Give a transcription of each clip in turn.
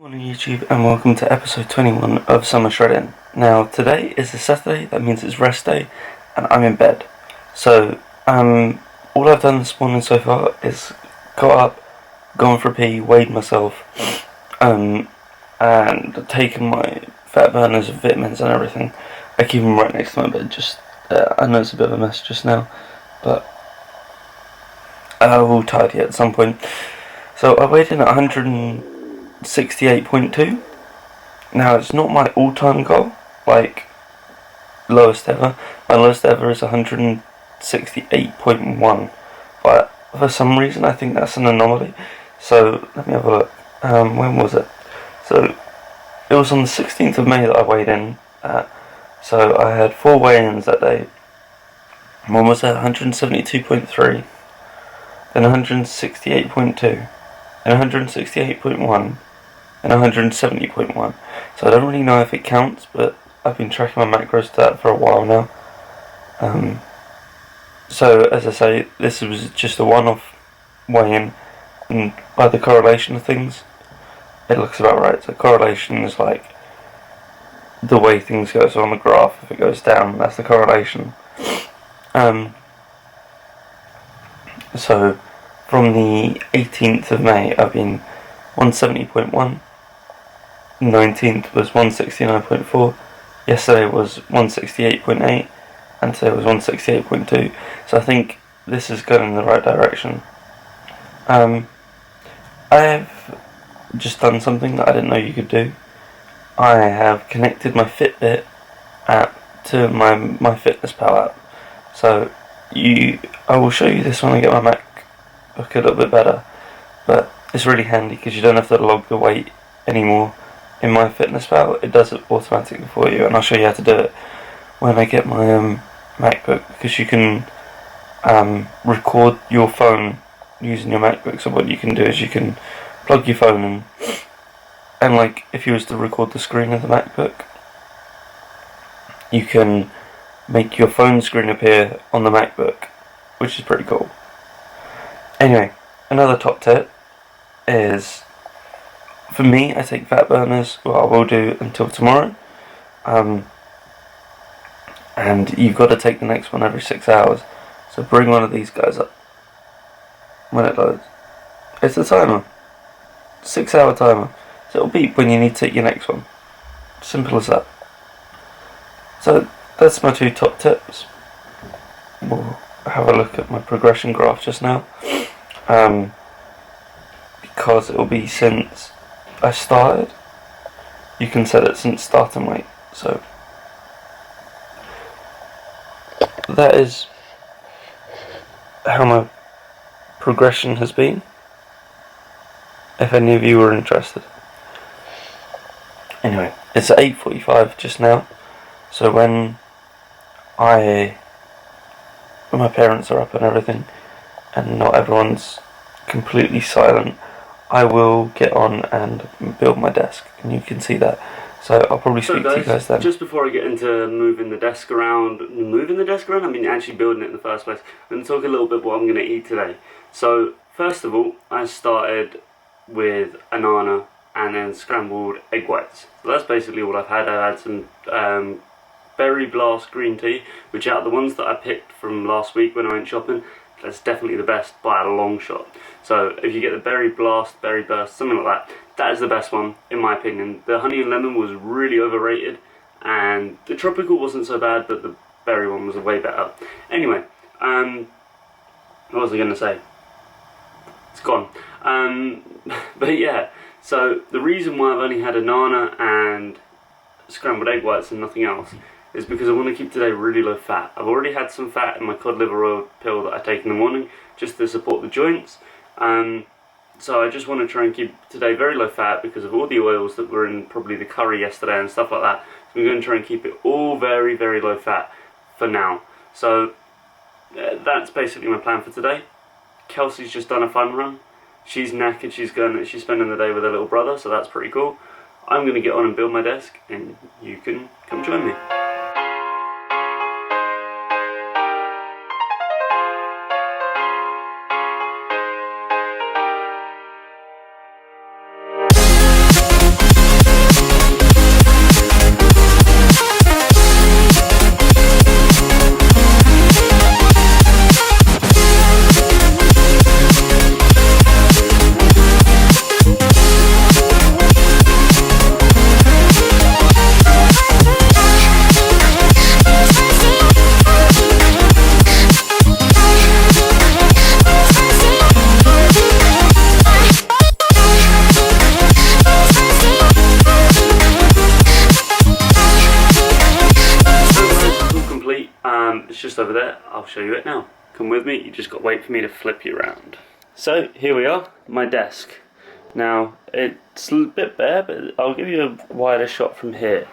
Morning YouTube, and welcome to episode 21 of Summer Shredding. Now today is a Saturday, that means it's rest day, and I'm in bed. So all I've done this morning so far is got up, gone for a pee, weighed myself, and taken my fat burners and vitamins and everything. I keep them right next to my bed. I know it's a bit of a mess just now, but I will tidy it at some point. So I weighed in at 168.2. Now it's not my all-time goal, like lowest ever. My lowest ever is 168.1, but for some reason I think that's an anomaly. So let me have a look. When was it? So it was on the 16th of May that I weighed in. So I had 4 weigh-ins that day. One was at 172.3, then 168.2. and 168.1 and 170.1. So I don't really know if it counts, but I've been tracking my macros to that for a while now. So as I say, this was just a one-off weigh-in, and by the correlation of things, it looks about right. So correlation is like the way things go. So on the graph, if it goes down, that's the correlation. So from the 18th of May, I've been 170.1. 19th was 169.4. Yesterday was 168.8, and today was 168.2. So I think this is going in the right direction. I have just done something that I didn't know you could do. I have connected my Fitbit app to my MyFitnessPal app. So I will show you this when I get my MacBook a little bit better, but it's really handy because you don't have to log the weight anymore. In MyFitnessPal, it does it automatically for you, and I'll show you how to do it when I get my MacBook, because you can record your phone using your MacBook. So what you can do is you can plug your phone in, and like if you was to record the screen of the MacBook, you can make your phone screen appear on the MacBook, which is pretty cool. Anyway, another top tip is, for me, I take fat burners. Well, I will do until tomorrow. And you've got to take the next one every 6 hours. So bring one of these guys up when it loads. It's a timer. 6-hour timer. So it'll beep when you need to take your next one. Simple as that. So that's my 2 top tips. We'll have a look at my progression graph just now. Because it will be since I started. You can set it since starting weight. So that is how my progression has been, if any of you were interested. Anyway, it's at 8:45 just now. So when my parents are up and everything, and not everyone's completely silent, I will get on and build my desk, and you can see that. So I'll probably speak to you guys then. Just before I get into moving the desk around, I mean actually building it in the first place, I'm going to talk a little bit what I'm going to eat today. So first of all, I started with a nana and then scrambled egg whites. So that's basically all I've had. I had some Berry Blast green tea, which out of the ones that I picked from last week when I went shopping, that's definitely the best by a long shot. So if you get the Berry Blast, Berry Burst, something like that, that is the best one in my opinion. The honey and lemon was really overrated, and the tropical wasn't so bad, but the berry one was way better. Anyway, what was I going to say? It's gone. But yeah, so the reason why I've only had a nana and scrambled egg whites and nothing else is because I want to keep today really low fat. I've already had some fat in my cod liver oil pill that I take in the morning just to support the joints. So I just want to try and keep today very low fat because of all the oils that were in probably the curry yesterday and stuff like that. So I'm going to try and keep it all very, very low fat for now. So that's basically my plan for today. Kelsey's just done a fun run. She's knackered. She's spending the day with her little brother, so that's pretty cool. I'm going to get on and build my desk, and you can come join me. It's just over there. I'll show you it now. Come with me, you just got to wait for me to flip you around. So here we are, my desk. Now it's a bit bare, but I'll give you a wider shot from here.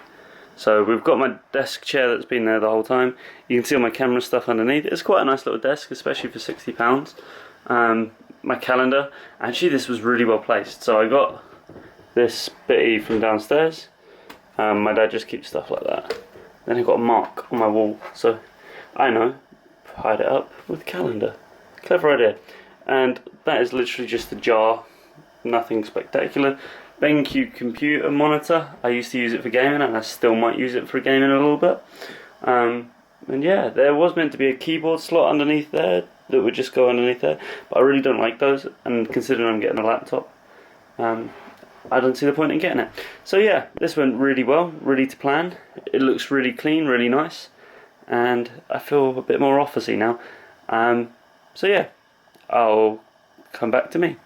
So we've got my desk chair that's been there the whole time. You can see all my camera stuff underneath. It's quite a nice little desk, especially for £60. My calendar, actually this was really well placed. So I got this bitty from downstairs. My dad just keeps stuff like that. Then I got a mark on my wall, so I know, hide it up with calendar. Clever idea. And that is literally just a jar, nothing spectacular. BenQ computer monitor. I used to use it for gaming, and I still might use it for gaming a little bit. And yeah, there was meant to be a keyboard slot underneath there that would just go underneath there, but I really don't like those, and considering I'm getting a laptop, I don't see the point in getting it. So yeah, this went really well, really to plan. It looks really clean, really nice, and I feel a bit more officey now. So yeah, I'll come back to me.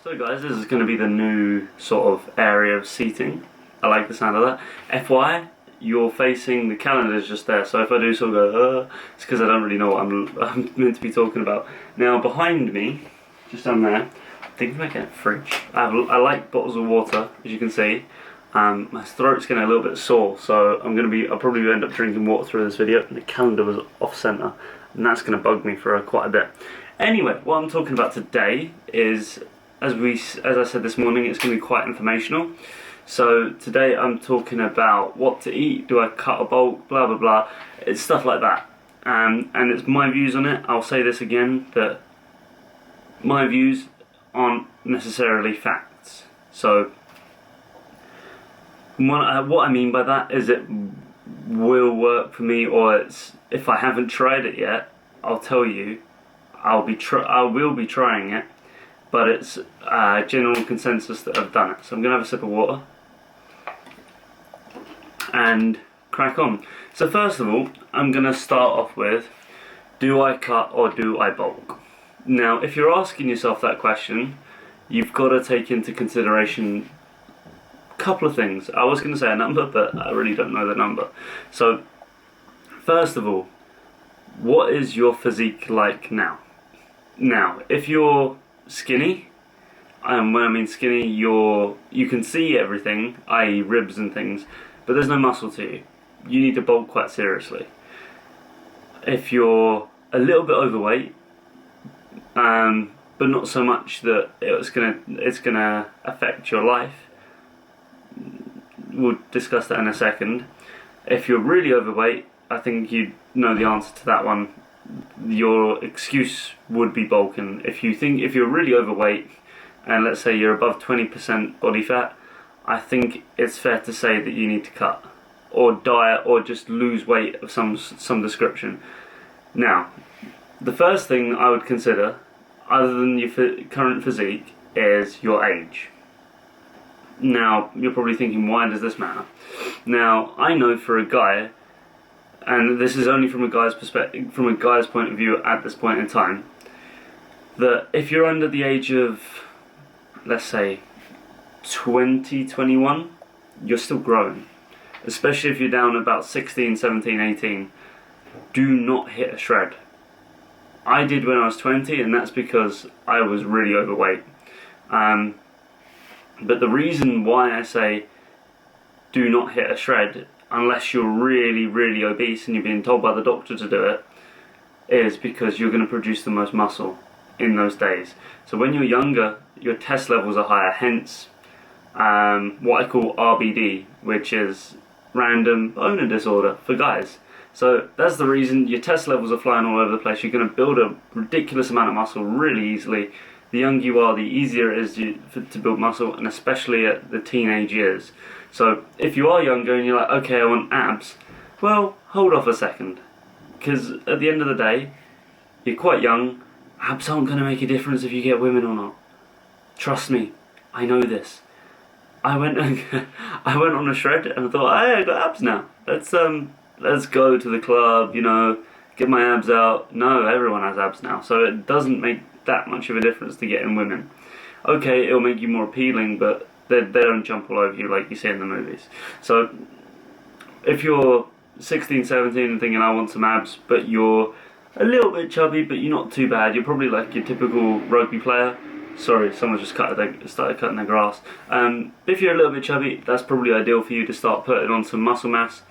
So guys, this is going to be the new sort of area of seating. I like the sound of that. FYI, you're facing, the calendar is just there, so if I do sort of go, it's because I don't really know what I'm meant to be talking about. Now behind me, just down there, I think I might get a fridge. I like bottles of water, as you can see. My throat's getting a little bit sore, so I'll probably end up drinking water through this video, and the calendar was off centre, and that's going to bug me for quite a bit. Anyway, what I'm talking about today is, as I said this morning, it's going to be quite informational. So today I'm talking about what to eat, do I cut or bulk, blah blah blah. It's stuff like that, and it's my views on it. I'll say this again, that my views aren't necessarily facts. So what I mean by that is it will work for me, or it's, if I haven't tried it yet, I'll tell you I will be trying it, but it's general consensus that I've done it. So I'm gonna have a sip of water and crack on. So first of all, I'm gonna start off with, do I cut or do I bulk? Now, if you're asking yourself that question, you've got to take into consideration a couple of things. I was going to say a number, but I really don't know the number. So, first of all, what is your physique like now? Now, if you're skinny, and when I mean skinny, you can see everything, i.e. ribs and things, but there's no muscle to you. You need to bulk quite seriously. If you're a little bit overweight, but not so much that it's gonna affect your life, we'll discuss that in a second. If you're really overweight, I think you know the answer to that one. Your excuse would be bulking. If you're really overweight, and let's say you're above 20% body fat, I think it's fair to say that you need to cut, or diet, or just lose weight of some description. Now, the first thing I would consider, other than your current physique, is your age. Now, you're probably thinking, why does this matter? Now, I know for a guy, and this is only from a guy's perspective, from a guy's point of view at this point in time, that if you're under the age of, let's say, 20, 21, you're still growing. Especially if you're down about 16, 17, 18. Do not hit a shred. I did when I was 20, and that's because I was really overweight. But the reason why I say do not hit a shred, unless you're really, really obese and you're being told by the doctor to do it, is because you're going to produce the most muscle in those days. So when you're younger, your test levels are higher, hence what I call RBD, which is random boner disorder for guys. So that's the reason your test levels are flying all over the place. You're going to build a ridiculous amount of muscle really easily. The younger you are, the easier it is to build muscle, and especially at the teenage years. So if you are younger and you're like, okay, I want abs, well, hold off a second. Because at the end of the day, you're quite young. Abs aren't going to make a difference if you get women or not. Trust me, I know this. I went on a shred and I thought, hey, I got abs now. Let's go to the club, you know, get my abs out. No, everyone has abs now, so it doesn't make that much of a difference to getting women. Okay, it'll make you more appealing, but they don't jump all over you like you see in the movies. So if you're 16, 17 and thinking I want some abs, but you're a little bit chubby, but you're not too bad. You're probably like your typical rugby player. Sorry, someone just started cutting their grass. If you're a little bit chubby, that's probably ideal for you to start putting on some muscle mass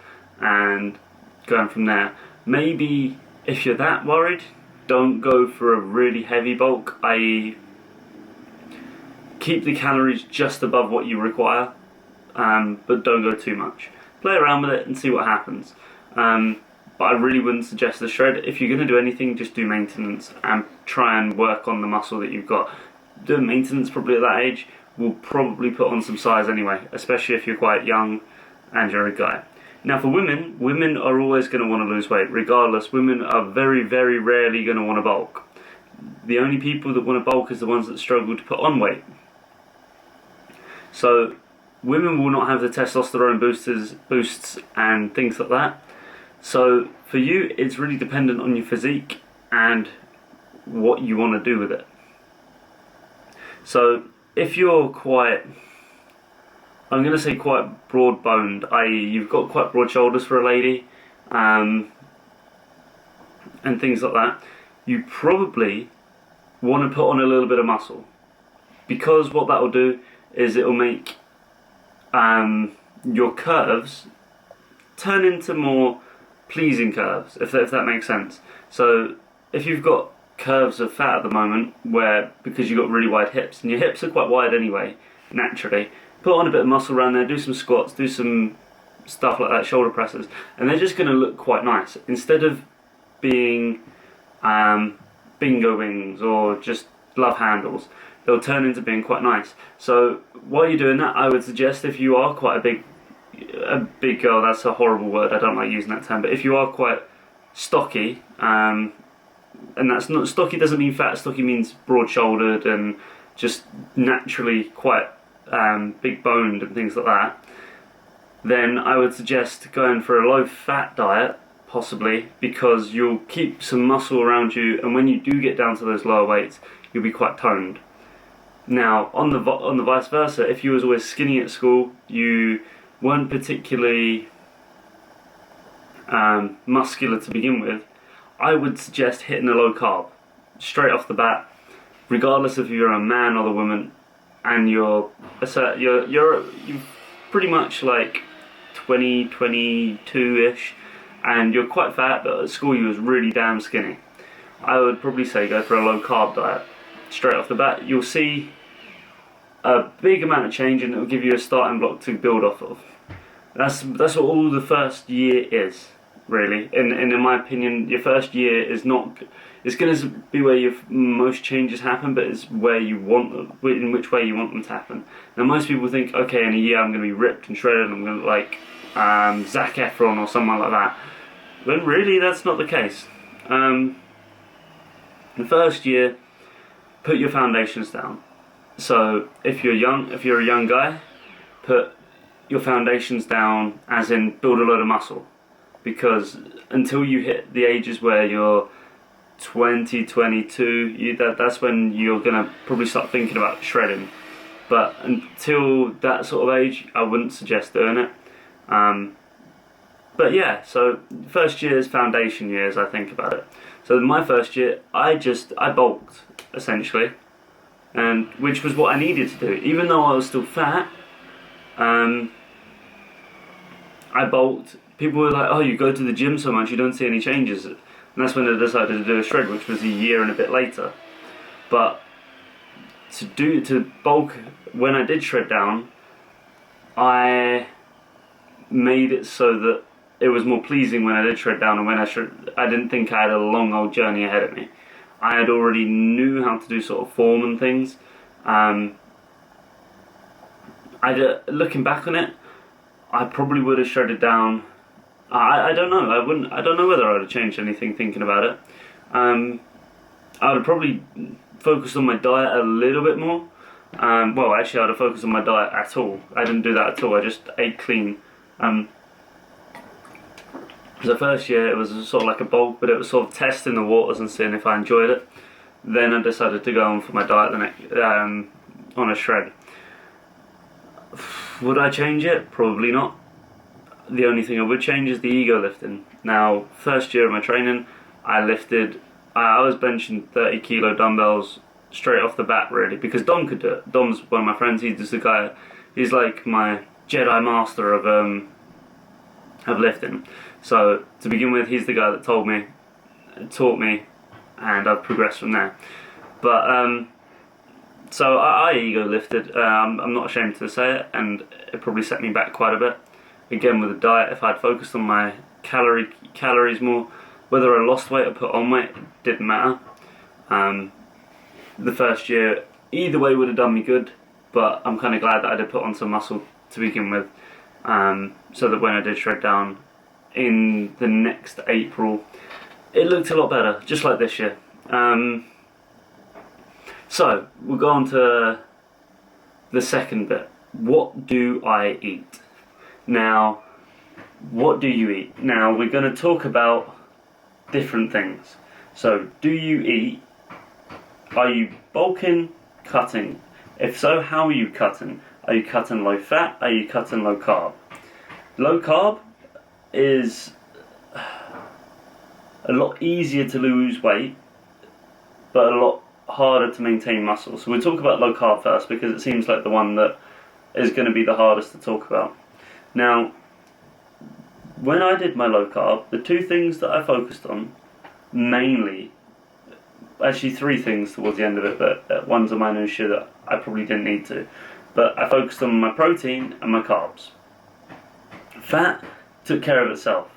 and going from there. Maybe if you're that worried, don't go for a really heavy bulk, i.e. keep the calories just above what you require, but don't go too much. Play around with it and see what happens. But I really wouldn't suggest the shred. If you're going to do anything, just do maintenance and try and work on the muscle that you've got. Doing maintenance probably at that age will probably put on some size anyway, especially if you're quite young and you're a guy. Now for women, women are always going to want to lose weight. Regardless, women are very, very rarely going to want to bulk. The only people that want to bulk is the ones that struggle to put on weight. So women will not have the testosterone boosts and things like that. So for you, it's really dependent on your physique and what you want to do with it. So if you're quite, I'm going to say quite broad boned, i.e. you've got quite broad shoulders for a lady, and things like that, you probably want to put on a little bit of muscle, because what that will do is it will make your curves turn into more pleasing curves, if that makes sense. So if you've got curves of fat at the moment, where because you've got really wide hips, and your hips are quite wide anyway, naturally, put on a bit of muscle around there, do some squats, do some stuff like that, shoulder presses, and they're just going to look quite nice. Instead of being bingo wings or just love handles, they'll turn into being quite nice. So while you're doing that, I would suggest, if you are quite a big girl, that's a horrible word, I don't like using that term, but if you are quite stocky, and that's not, stocky doesn't mean fat, stocky means broad shouldered and just naturally quite big boned and things like that, then I would suggest going for a low fat diet, possibly, because you'll keep some muscle around you, and when you do get down to those lower weights, you'll be quite toned. Now on the vice versa, if you was always skinny at school, you weren't particularly muscular to begin with, I would suggest hitting a low carb straight off the bat, regardless if you're a man or a woman, and you're pretty much like 20, 22-ish, and you're quite fat, but at school you was really damn skinny. I would probably say go for a low carb diet straight off the bat. You'll see a big amount of change, and it will give you a starting block to build off of. That's what all the first year is, really. And in my opinion, your first year is not. It's going to be where your most changes happen, but it's where you want them, in which way you want them to happen. Now, most people think, okay, in a year I'm going to be ripped and shredded, and I'm going to look like Zac Efron or someone like that. When really, that's not the case. The first year, put your foundations down. So if you're a young guy, put your foundations down, as in build a load of muscle, because until you hit the ages where you're 20, 22, that's when you're gonna probably start thinking about shredding. But until that sort of age, I wouldn't suggest doing it. But yeah, so first year is foundation year, as I think about it. So my first year, I bulked essentially, and which was what I needed to do. Even though I was still fat, I bulked. People were like, "Oh, you go to the gym so much, you don't see any changes." And that's when I decided to do a shred, which was a year and a bit later. But to bulk, when I did shred down, I made it so that it was more pleasing when I did shred down, and when I didn't think I had a long old journey ahead of me. I had already knew how to do sort of form and things. Looking back on it, I probably would have shredded down. I don't know. I don't know whether I would have changed anything thinking about it. I would have probably focused on my diet a little bit more. Well, actually, I would have focused on my diet at all. I didn't do that at all. I just ate clean. The first year it was sort of like a bulk, but it was sort of testing the waters and seeing if I enjoyed it. Then I decided to go on for my diet on a shred. Would I change it? Probably not. The only thing I would change is the ego lifting. Now, first year of my training, I was benching 30 kilo dumbbells straight off the bat, really, because Dom could do it. Dom's one of my friends. He's just a guy. He's like my Jedi master of lifting. So to begin with, he's the guy that taught me, and I've progressed from there. But so I ego lifted. I'm not ashamed to say it, and it probably set me back quite a bit. Again, with the diet, if I'd focused on my calories more, whether I lost weight or put on weight, it didn't matter. The first year, either way would have done me good, but I'm kind of glad that I did put on some muscle to begin with, so that when I did shred down in the next April, it looked a lot better, just like this year. So, we'll go on to the second bit. What do I eat? Now, what do you eat? Now, we're going to talk about different things. So, do you eat? Are you bulking, cutting? If so, how are you cutting? Are you cutting low fat? Are you cutting low carb? Low carb is a lot easier to lose weight, but a lot harder to maintain muscle. So we'll talk about low carb first, because it seems like the one that is going to be the hardest to talk about. Now, when I did my low carb, the two things that I focused on mainly, actually three things towards the end of it, but one's a minutiae that I probably didn't need to, but I focused on my protein and my carbs. Fat took care of itself.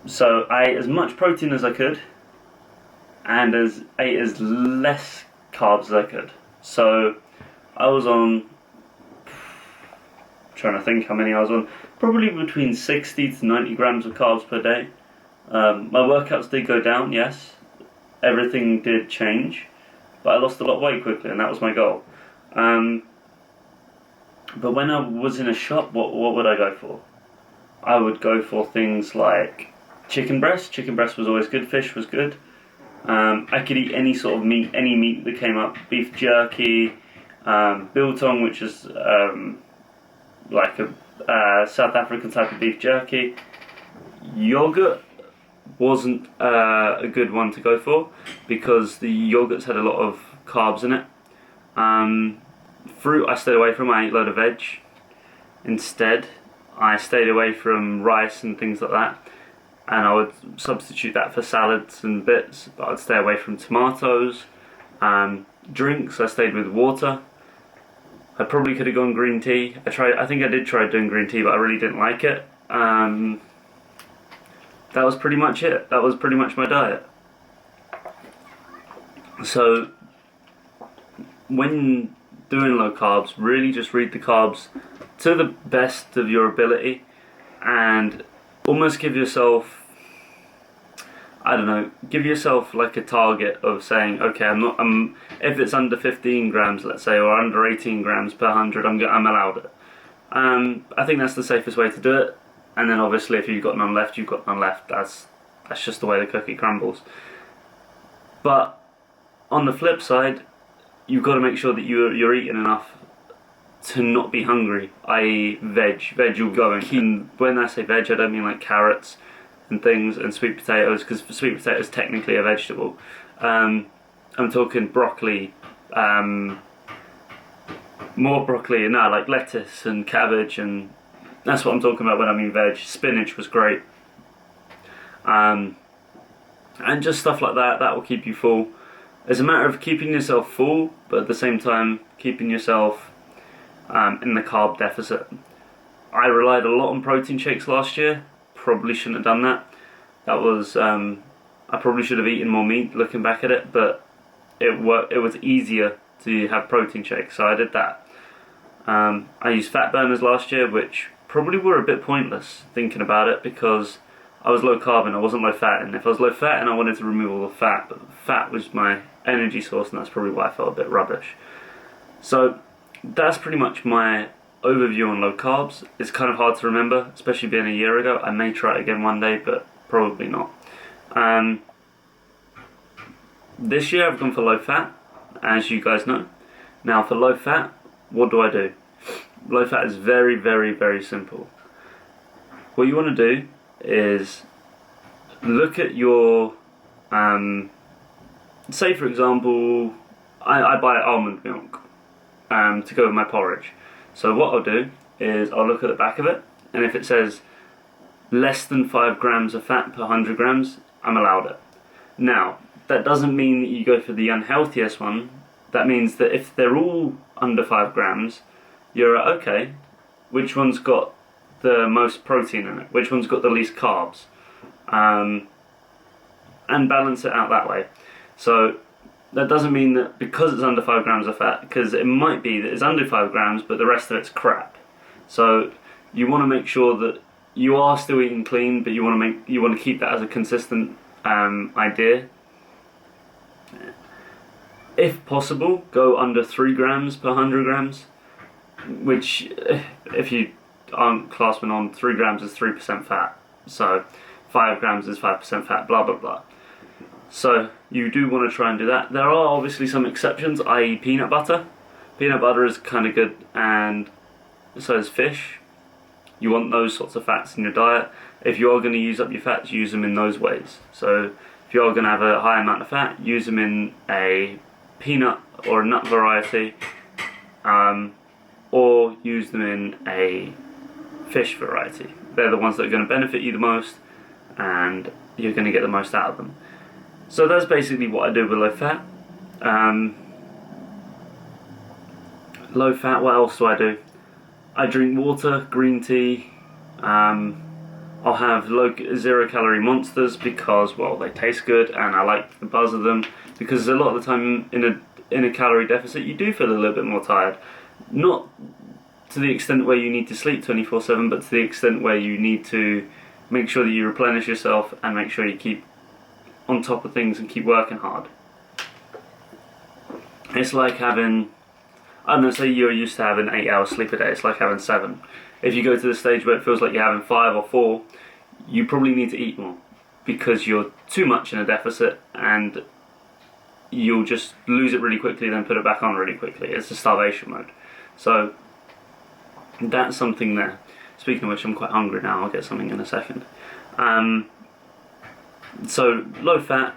So I ate as much protein as I could, and ate as less carbs as I could. So I was on, trying to think how many I was on, probably between 60 to 90 grams of carbs per day. My workouts did go down, yes. Everything did change, but I lost a lot of weight quickly, and that was my goal. But when I was in a shop, what would I go for? I would go for things like chicken breast. Chicken breast was always good. Fish was good. I could eat any sort of meat, any meat that came up. Beef jerky, biltong, which is like a South African type of beef jerky. Yogurt wasn't a good one to go for, because the yogurts had a lot of carbs in it. Fruit I stayed away from. I ate a load of veg instead. I stayed away from rice and things like that, and I would substitute that for salads and bits, but I'd stay away from tomatoes. Drinks, I stayed with water. I probably could have gone green tea. I think I did try doing green tea, but I really didn't like it. That was pretty much it. That was pretty much my diet. So, when doing low carbs, really just read the carbs to the best of your ability, and almost give yourself, give yourself like a target of saying, okay, if it's under 15 grams, let's say, or under 18 grams per 100, I'm allowed it. I think that's the safest way to do it. And then obviously, if you've got none left, you've got none left. That's just the way the cookie crumbles. But on the flip side, you've got to make sure that you're eating enough to not be hungry, i.e. veg you're going. When I say veg, I don't mean like carrots and things and sweet potatoes, because sweet potato is technically a vegetable. I'm talking broccoli, more broccoli, no, like lettuce and cabbage, and that's what I'm talking about when I mean veg. Spinach was great. And just stuff like that will keep you full. It's a matter of keeping yourself full, but at the same time keeping yourself in the carb deficit. I relied a lot on protein shakes last year. Probably shouldn't have done that. That was I probably should have eaten more meat looking back at it, but it was easier to have protein shakes, so I did that. I used fat burners last year, which probably were a bit pointless thinking about it, because I was low carb and I wasn't low fat, and if I was low fat and I wanted to remove all the fat, but fat was my energy source, and that's probably why I felt a bit rubbish. So that's pretty much my overview on low carbs. It's kind of hard to remember, especially being a year ago. I may try it again one day, but probably not. This year I've gone for low fat, as you guys know. Now for low fat, what do? low fat is very, very, very simple. What you want to do is look at your, say for example, I buy almond milk to go with my porridge. So what I'll do is I'll look at the back of it, and if it says less than 5 grams of fat per 100 grams, I'm allowed it. Now, that doesn't mean that you go for the unhealthiest one. That means that if they're all under 5 grams, you're okay, which one's got the most protein in it, which one's got the least carbs, and balance it out that way. So that doesn't mean that because it's under 5 grams of fat, because it might be that it's under 5 grams but the rest of it's crap. So you want to make sure that you are still eating clean, but you want to keep that as a consistent idea. If possible, go under 3 grams per 100 grams, which if you aren't clasping on, 3 grams is 3% fat, so 5 grams is 5% fat, blah blah blah. So you do want to try and do that. There are obviously some exceptions, i.e. peanut butter. Peanut butter is kind of good, and so is fish. You want those sorts of fats in your diet. If you are going to use up your fats, use them in those ways. So if you are going to have a high amount of fat, use them in a peanut or a nut variety, or use them in a fish variety. They're the ones that are going to benefit you the most, and you're going to get the most out of them. So that's basically what I do with low fat. Low fat, what else do I do? I drink water, green tea. I'll have 0 calorie monsters because, well, they taste good and I like the buzz of them. Because a lot of the time in a calorie deficit, you do feel a little bit more tired. Not to the extent where you need to sleep 24/7, but to the extent where you need to make sure that you replenish yourself and make sure you keep on top of things and keep working hard. It's like having, I don't know, say you're used to having 8 hours sleep a day, it's like having 7. If you go to the stage where it feels like you're having 5 or 4, you probably need to eat more, because you're too much in a deficit and you'll just lose it really quickly, then put it back on really quickly. It's a starvation mode. So that's something there. Speaking of which, I'm quite hungry now, I'll get something in a second. So low fat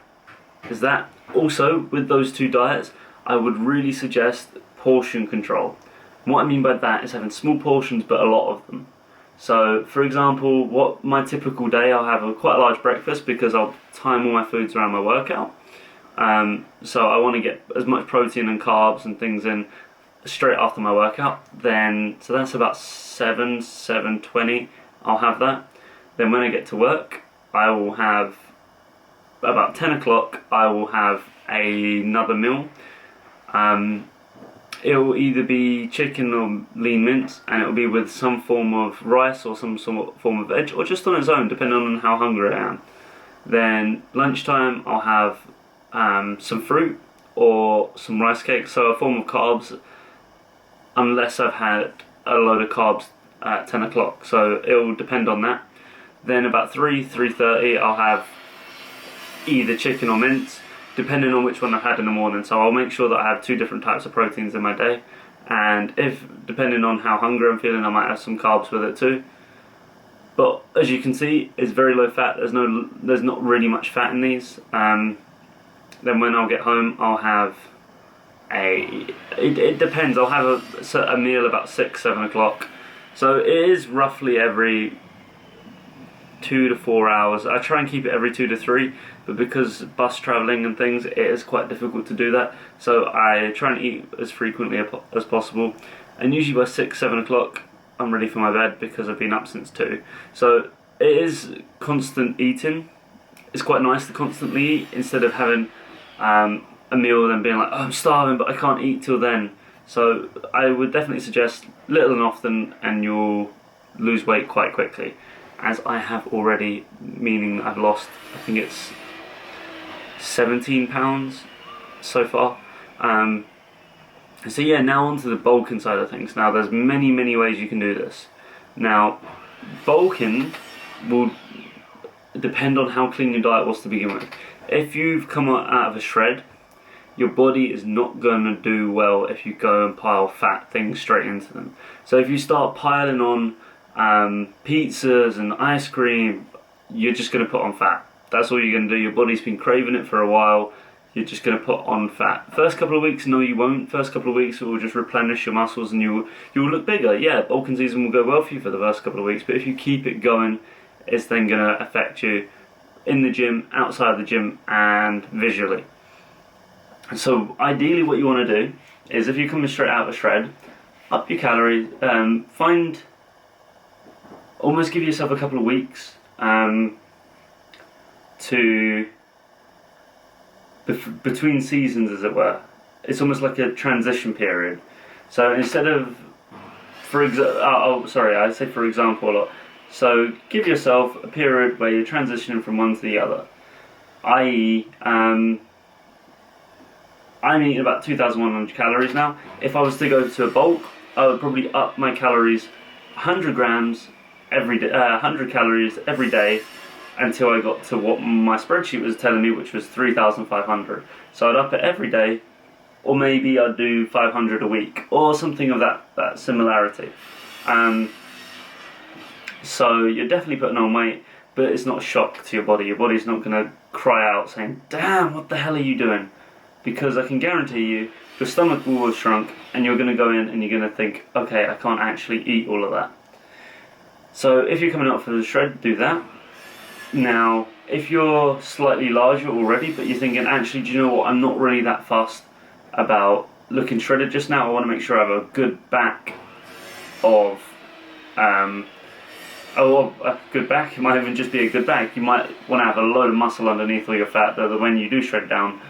is that. Also, with those two diets, I would really suggest portion control. And what I mean by that is having small portions but a lot of them. So for example, what my typical day, I'll have quite a large breakfast because I'll time all my foods around my workout. So I want to get as much protein and carbs and things in straight after my workout. Then, so that's about 7:20, I'll have that. Then when I get to work, I will have about 10 o'clock, I will have another meal. It will either be chicken or lean mince, and it will be with some form of rice or some form of veg, or just on its own, depending on how hungry I am. Then lunchtime, I'll have some fruit or some rice cakes, so a form of carbs, unless I've had a load of carbs at 10 o'clock, so it will depend on that. Then about 3:30, I'll have either chicken or mince, depending on which one I've had in the morning. So I'll make sure that I have 2 different types of proteins in my day, and if depending on how hungry I'm feeling, I might have some carbs with it too. But as you can see, it's very low fat. There's not really much fat in these. Then when I'll get home, I'll have it depends. I'll have a meal about 6-7 o'clock. So it is roughly every 2 to 4 hours. I try and keep it every 2 to 3, but because bus travelling and things, it is quite difficult to do that. So I try and eat as frequently as possible. And usually by 6-7 o'clock, I'm ready for my bed because I've been up since 2. So it is constant eating. It's quite nice to constantly eat instead of having a meal and then being like, oh, I'm starving but I can't eat till then. So I would definitely suggest little and often, and you'll lose weight quite quickly, as I have already, meaning I've lost, I think it's 17 pounds so far. So yeah, now onto the bulking side of things. Now there's many ways you can do this. Now bulking will depend on how clean your diet was to begin with. If you've come out of a shred, your body is not going to do well if you go and pile fat things straight into them. So if you start piling on pizzas and ice cream, you're just going to put on fat. That's all you're going to do. Your body's been craving it for a while. You're just going to put on fat. First couple of weeks, no, you won't. First couple of weeks, it will just replenish your muscles and you'll look bigger. Yeah, bulking season will go well for you for the first couple of weeks, but if you keep it going, it's then going to affect you in the gym, outside the gym, and visually. So ideally what you want to do is, if you're coming straight out of a shred, up your calories, almost give yourself a couple of weeks between seasons, as it were. It's almost like a transition period. So instead of, for example a lot. So give yourself a period where you're transitioning from one to the other. I.e., I'm eating about 2,100 calories now. If I was to go to a bulk, I would probably up my calories 100 grams every day, 100 calories every day, until I got to what my spreadsheet was telling me, which was 3,500. So I'd up it every day, or maybe I'd do 500 a week, or something of that similarity. So you're definitely putting on weight, but it's not a shock to your body. Your body's not going to cry out saying, "Damn, what the hell are you doing?" Because I can guarantee you, your stomach will have shrunk, and you're going to go in and you're going to think, okay, I can't actually eat all of that. So if you're coming up for the shred, do that. Now, if you're slightly larger already, but you're thinking, actually, do you know what, I'm not really that fussed about looking shredded just now, I want to make sure I have a good back of, a good back, it might even just be a good back. You might want to have a load of muscle underneath all your fat, though, that when you do shred down,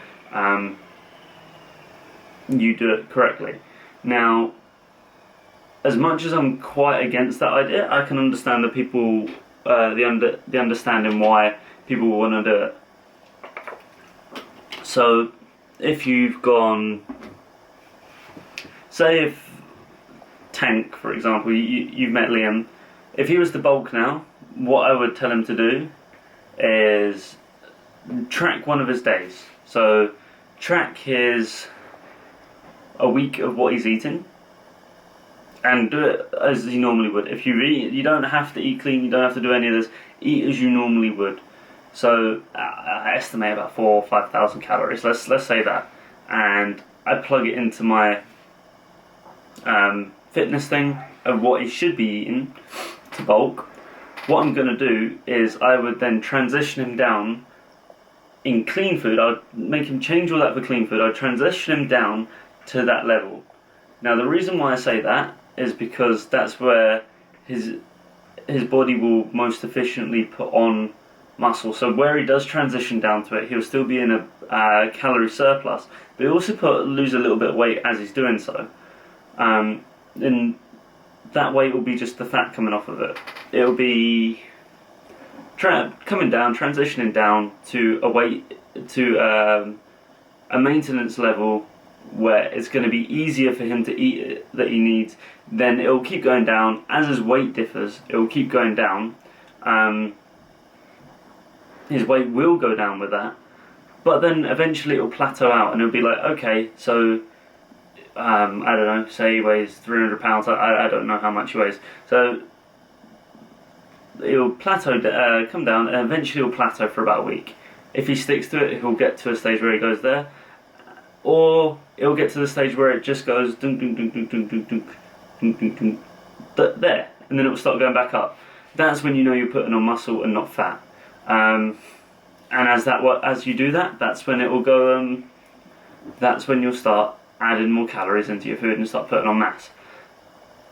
you do it correctly. Now, as much as I'm quite against that idea, I can understand the people, the understanding why people want to do it. So, if you've gone, say if Tank, for example, you've met Liam, if he was to bulk now, what I would tell him to do is track one of his days. So, track a week of what he's eating, and do it as he normally would. If you eat, you don't have to eat clean, you don't have to do any of this, eat as you normally would. So I estimate about 4,000 or 5,000 calories, let's say that, and I plug it into my fitness thing of what he should be eating to bulk. What I'm going to do is I would then transition him down in clean food. I'd make him change all that for clean food. I'd transition him down to that level. Now the reason why I say that is because that's where his body will most efficiently put on muscle. So where he does transition down to it, he'll still be in a calorie surplus, but he'll also lose a little bit of weight as he's doing so. And that weight will be just the fat coming off of it. It'll be coming down, transitioning down to a weight, to a maintenance level where it's going to be easier for him to eat it that he needs. Then it will keep going down as his weight differs. It will keep going down. His weight will go down with that, but then eventually it will plateau out, and it'll be like, okay, so I don't know, say he weighs 300 pounds. I don't know how much he weighs. So it'll plateau, come down, and eventually it'll plateau for about a week. If he sticks to it, he'll get to a stage where he goes there, or it'll get to the stage where it just goes dunk, dunk, dunk, dunk, dunk, dunk, dunk, dunk, dunk, dunk, there, and then it will start going back up. That's when you know you're putting on muscle and not fat. And as you do that, that's when it will go. That's when you'll start adding more calories into your food and start putting on mass.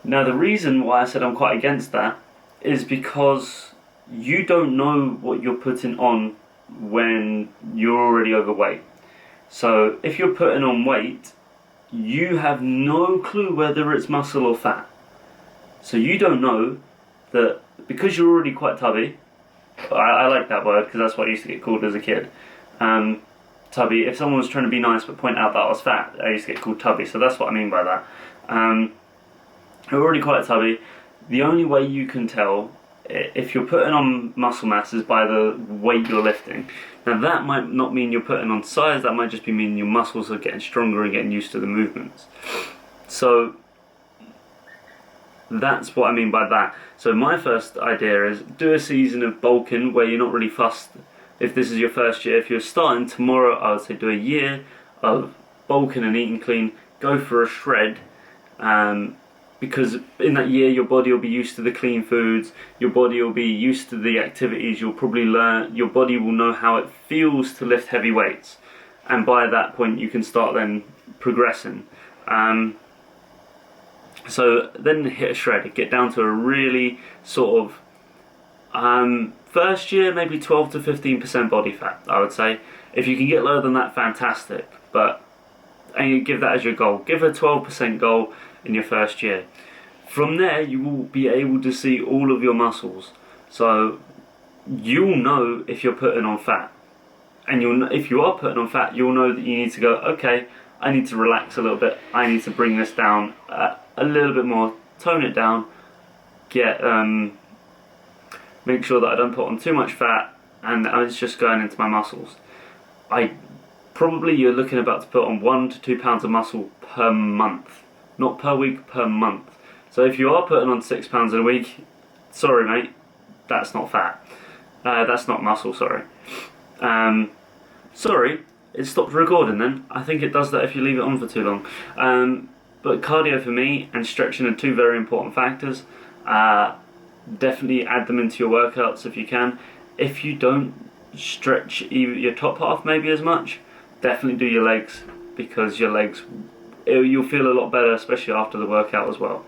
Now, the reason why I said I'm quite against that is because you don't know what you're putting on when you're already overweight. So if you're putting on weight, you have no clue whether it's muscle or fat. So you don't know that, because you're already quite tubby. I like that word because that's what I used to get called as a kid. Tubby. If someone was trying to be nice but point out that I was fat, I used to get called tubby. So that's what I mean by that. You're already quite tubby. The only way you can tell if you're putting on muscle mass is by the weight you're lifting. Now that might not mean you're putting on size, that might just be meaning your muscles are getting stronger and getting used to the movements. So that's what I mean by that. So my first idea is do a season of bulking where you're not really fussed if this is your first year. If you're starting tomorrow, I would say do a year of bulking and eating clean, go for a shred, because in that year your body will be used to the clean foods, your body will be used to the activities, you'll probably learn, your body will know how it feels to lift heavy weights, and by that point you can start then progressing. So then hit a shred, get down to a really sort of first year maybe 12 to 15% body fat, I would say. If you can get lower than that, fantastic, and you give that as your goal. Give a 12% goal in your first year. From there you will be able to see all of your muscles, so you'll know if you're putting on fat, and if you are putting on fat, you'll know that you need to go, okay, I need to relax a little bit, I need to bring this down a little bit more, tone it down, make sure that I don't put on too much fat and it's just going into my muscles. You're looking about to put on 1 to 2 pounds of muscle per month, not per week, per month. So if you are putting on 6 pounds in a week, sorry mate, that's not fat. That's not muscle, sorry. Sorry, it stopped recording then. I think it does that if you leave it on for too long. But cardio for me and stretching are two very important factors. Definitely add them into your workouts if you can. If you don't stretch your top half maybe as much, definitely do your legs, because your legs, you'll feel a lot better, especially after the workout as well.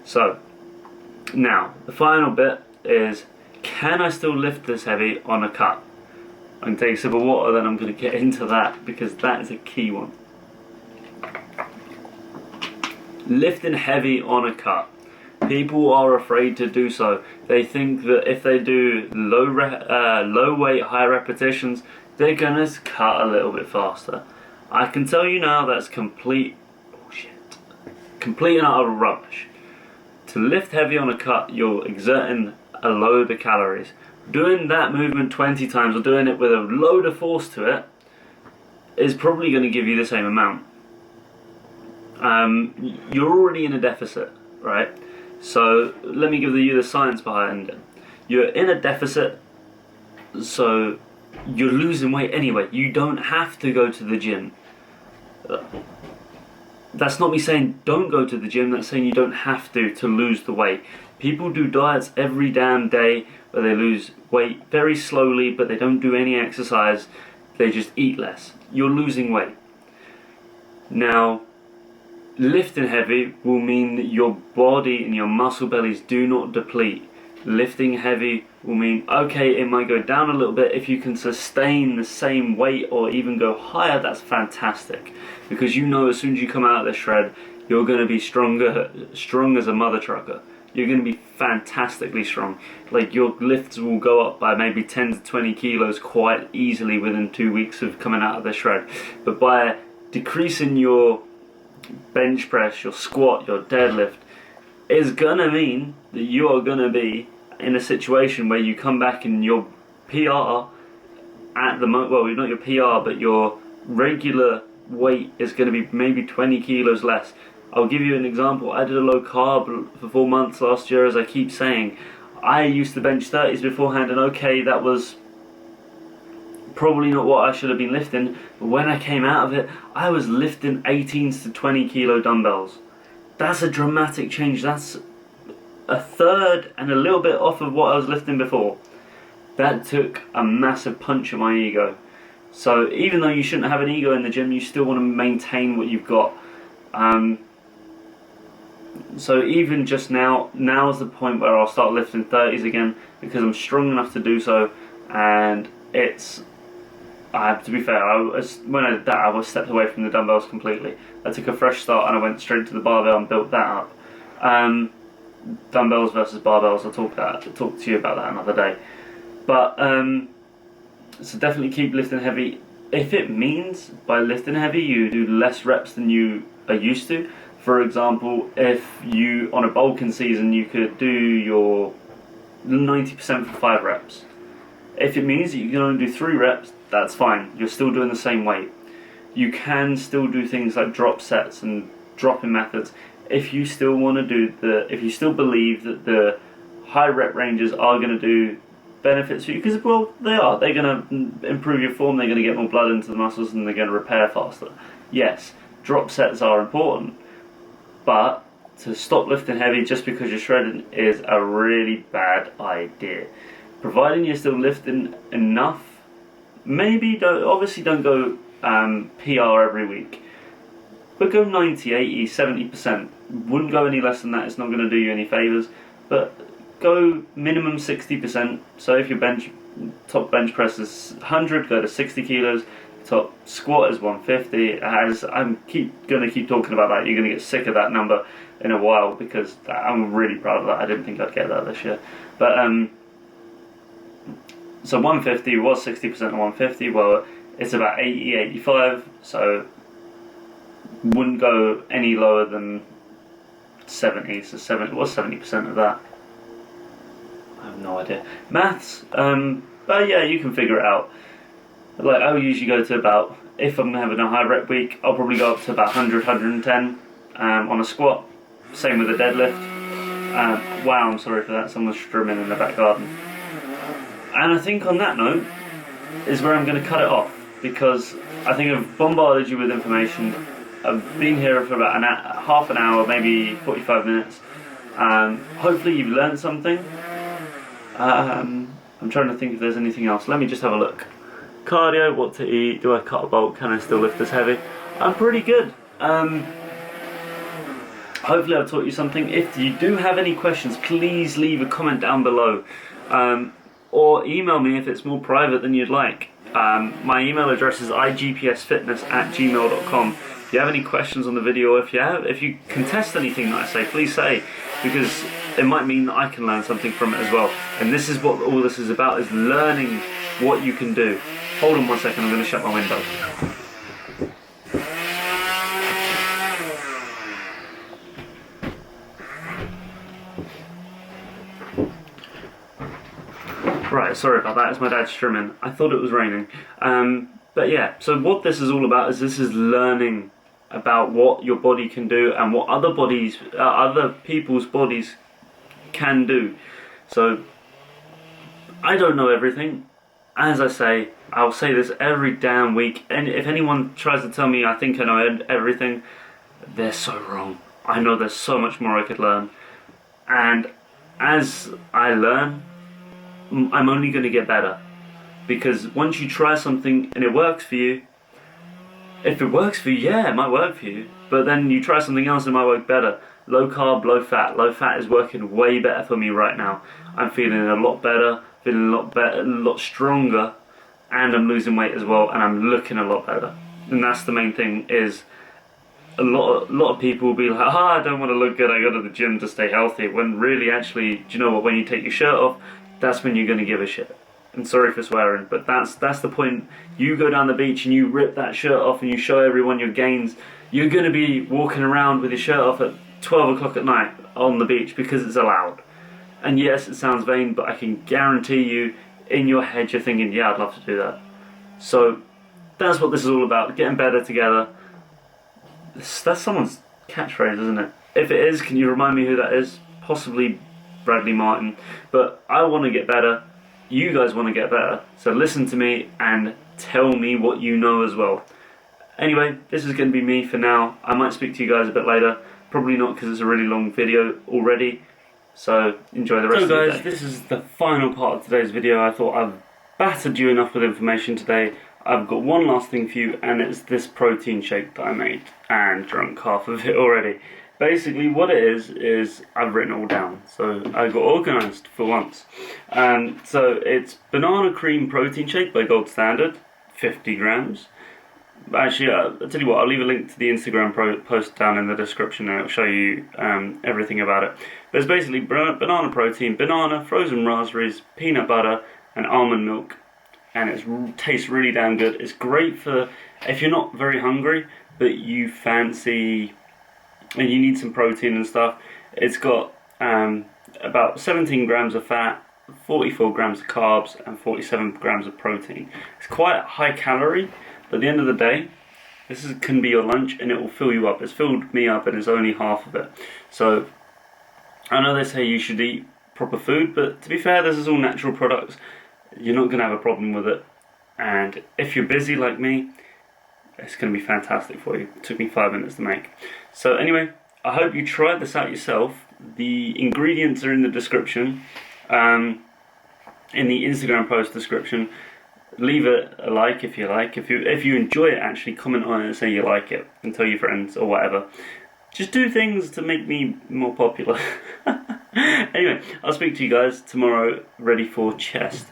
So now the final bit is, can I still lift this heavy on a cut? I'm going to take a sip of water, then I'm going to get into that, because that is a key one. Lifting heavy on a cut. People are afraid to do so. They think that if they do low weight, high repetitions, they're going to cut a little bit faster. I can tell you now that's complete bullshit. Complete and utter rubbish. To lift heavy on a cut, you're exerting a load of calories. Doing that movement 20 times or doing it with a load of force to it is probably going to give you the same amount. You're already in a deficit, right? So let me give you the science behind it. You're in a deficit, so you're losing weight anyway. You don't have to go to the gym. That's not me saying don't go to the gym, that's saying you don't have to lose the weight. People do diets every damn day where they lose weight very slowly, but they don't do any exercise, they just eat less. You're losing weight. Now, lifting heavy will mean that your body and your muscle bellies do not deplete. Lifting heavy will mean, okay, it might go down a little bit. If you can sustain the same weight or even go higher, that's fantastic. Because you know as soon as you come out of the shred, you're going to be strong as a mother trucker. You're going to be fantastically strong. Like, your lifts will go up by maybe 10 to 20 kilos quite easily within 2 weeks of coming out of the shred. But by decreasing your bench press, your squat, your deadlift, is gonna mean that you are gonna be in a situation where you come back and your PR at the moment, well, not your PR, but your regular weight is going to be maybe 20 kilos less. I'll give you an example. I did a low carb for 4 months last year, as I keep saying. I used to bench 30s beforehand, and okay, that was probably not what I should have been lifting, but when I came out of it, I was lifting 18s to 20 kilo dumbbells. That's a dramatic change. That's a third and a little bit off of what I was lifting before. That took a massive punch at my ego. So even though you shouldn't have an ego in the gym, you still want to maintain what you've got. So even just now is the point where I'll start lifting 30s again, because I'm strong enough to do so, and it's, to be fair, when I did that, I was stepped away from the dumbbells completely. I took a fresh start and I went straight to the barbell and built that up. Dumbbells versus barbells, I'll talk to you about that another day. But so definitely keep lifting heavy. If it means by lifting heavy you do less reps than you are used to, for example, if you on a bulking season you could do your 90% for 5 reps. If it means that you can only do 3 reps, that's fine. You're still doing the same weight. You can still do things like drop sets and drop-in methods. If you still want to do if you still believe that the high rep ranges are going to do benefits for you, because, well, they are. They're going to improve your form, they're going to get more blood into the muscles, and they're going to repair faster. Yes, drop sets are important, but to stop lifting heavy just because you're shredding is a really bad idea. Providing you're still lifting enough, maybe obviously don't go PR every week, but go 90, 80, 70%. Wouldn't go any less than that, it's not going to do you any favours, but go minimum 60%. So if your top bench press is 100, go to 60 kilos. Top squat is 150. As I'm going to keep talking about that, you're going to get sick of that number in a while, because I'm really proud of that. I didn't think I'd get that this year. But so 150 was 60% of 150. Well, it's about 80, 85. So wouldn't go any lower than 70. So 70 was 70% of that. I have no idea. Maths, but yeah, you can figure it out. Like, I'll usually go to about, if I'm having a high rep week, I'll probably go up to about 100, 110 on a squat. Same with the deadlift. Wow, I'm sorry for that, someone's strumming in the back garden. And I think on that note is where I'm going to cut it off, because I think I've bombarded you with information. I've been here for about half an hour, maybe 45 minutes. Hopefully you've learned something. I'm trying to think if there's anything else. Let me just have a look. Cardio, what to eat, do I cut a bulk, can I still lift this heavy? I'm pretty good. Hopefully I've taught you something. If you do have any questions, please leave a comment down below. Or email me if it's more private than you'd like. My email address is iGPSFitness@gmail.com. If you have any questions on the video, if you contest anything that I say, please say, because it might mean that I can learn something from it as well. And this is what all this is about, is learning what you can do. Hold on 1 second, I'm going to shut my window. Right, sorry about that, it's my dad strumming. I thought it was raining. But yeah, so what this is all about is learning about what your body can do and what other people's bodies can do. So I don't know everything. As I say, I'll say this every damn week, and if anyone tries to tell me I think I know everything, they're so wrong. I know there's so much more I could learn, and as I learn, I'm only going to get better, because once you try something and it works for you, if it works for you, yeah, it might work for you, but then you try something else and it might work better. Low carb, low fat. Low fat is working way better for me right now. I'm feeling a lot better, feeling a lot better, a lot stronger, and I'm losing weight as well, and I'm looking a lot better. And that's the main thing, is a lot of people will be like, I don't want to look good, I go to the gym to stay healthy, when really, actually, do you know what, when you take your shirt off, that's when you're going to give a shit. And sorry for swearing, but that's the point. You go down the beach and you rip that shirt off and you show everyone your gains, you're going to be walking around with your shirt off at 12 o'clock at night on the beach, because it's allowed. And yes, it sounds vain, but I can guarantee you, in your head you're thinking, yeah, I'd love to do that. So that's what this is all about, getting better together. That's someone's catchphrase, isn't it? If it is, can you remind me who that is? Possibly Bradley Martin. But I want to get better, you guys want to get better, so listen to me and tell me what you know as well. Anyway, this is going to be me for now. I might speak to you guys a bit later, probably not, because it's a really long video already, so enjoy the rest of the day. So guys, this is the final part of today's video. I thought I've battered you enough with information today. I've got one last thing for you, and it's this protein shake that I made and drunk half of it already. Basically what it is I've written it all down, so I got organised for once. So it's banana cream protein shake by Gold Standard, 50 grams. Actually, I'll tell you what, I'll leave a link to the Instagram post down in the description, and it'll show you everything about it. But it's basically banana protein, banana, frozen raspberries, peanut butter, and almond milk. And it tastes really damn good. It's great for if you're not very hungry, but you fancy and you need some protein and stuff. It's got about 17 grams of fat 44 grams of carbs and 47 grams of protein. It's quite high calorie, but at the end of the day, can be your lunch and it will fill you up. It's filled me up and it's only half of it. So I know they say you should eat proper food, but to be fair, this is all natural products. You're not going to have a problem with it. And if you're busy like me, it's going to be fantastic for you. It took me 5 minutes to make. So anyway, I hope you try this out yourself. The ingredients are in the description, in the Instagram post description. Leave it a like if you like. If you enjoy it, actually comment on it and say you like it and tell your friends or whatever. Just do things to make me more popular. Anyway, I'll speak to you guys tomorrow, ready for chest.